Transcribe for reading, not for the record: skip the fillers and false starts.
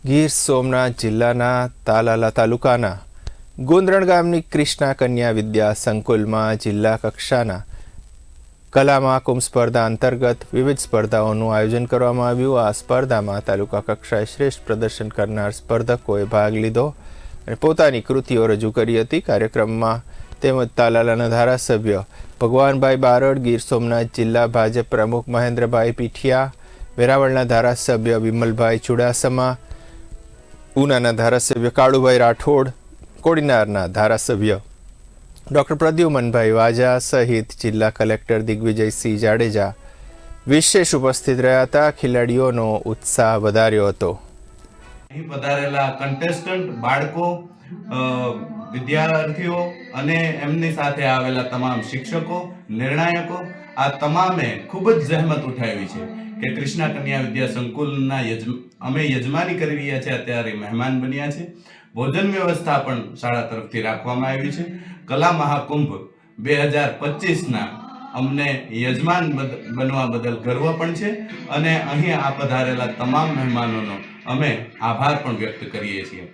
ગીર સોમનાથ જિલ્લાના તાલાલા તાલુકાના ગોંદરણ ગામની કૃષ્ણા કન્યા વિદ્યા સંકુલમાં જિલ્લા કક્ષાના કલા મહાકુંભ સ્પર્ધા અંતર્ગત વિવિધ સ્પર્ધાઓનું આયોજન કરવામાં આવ્યું। આ સ્પર્ધામાં તાલુકા કક્ષાએ શ્રેષ્ઠ પ્રદર્શન કરનાર સ્પર્ધકોએ ભાગ લીધો અને પોતાની કૃતિઓ રજૂ કરી હતી। કાર્યક્રમમાં તેમજ તાલાલાના ધારાસભ્ય ભગવાનભાઈ બારડ, ગીર સોમનાથ જિલ્લા ભાજપ પ્રમુખ મહેન્દ્રભાઈ પીઠિયા, વેરાવળના ધારાસભ્ય વિમલભાઈ ચુડાસમા, ઉનાના ધારાસભ્ય કાળુભાઈ રાઠોડ, કોડીનારના ધારાસભ્ય ડૉક્ટર પ્રદ્યુમનભાઈ વાજા સહિત જિલ્લા કલેક્ટર દિગ્વિજયસિંહ જાડેજા વિશેષ ઉપસ્થિત રહ્યા હતા। ખેલાડીઓનો ઉત્સાહ વધાર્યો હતો। અહીં પધારેલા કન્ટેસ્ટન્ટ, બાળકો, વિદ્યાર્થીઓ અને એમની સાથે આવેલા તમામ શિક્ષકો, નિર્ણાયકો, આ તમામે ખૂબ જ જહેમત ઉઠાવી છે કે કૃષ્ણા કન્યા વિદ્યા સંકુલના અમે યજમાની કરી રહ્યા છે, અત્યારે મહેમાન બન્યા છે। ભોજન વ્યવસ્થા પણ શાળા તરફથી રાખવામાં આવી છે। કલા મહાકુંભ 2025ના અમને યજમાન બનવા બદલ ગર્વ પણ છે અને અહીં આ પધારેલા તમામ મહેમાનોનો અમે આભાર પણ વ્યક્ત કરીએ છીએ।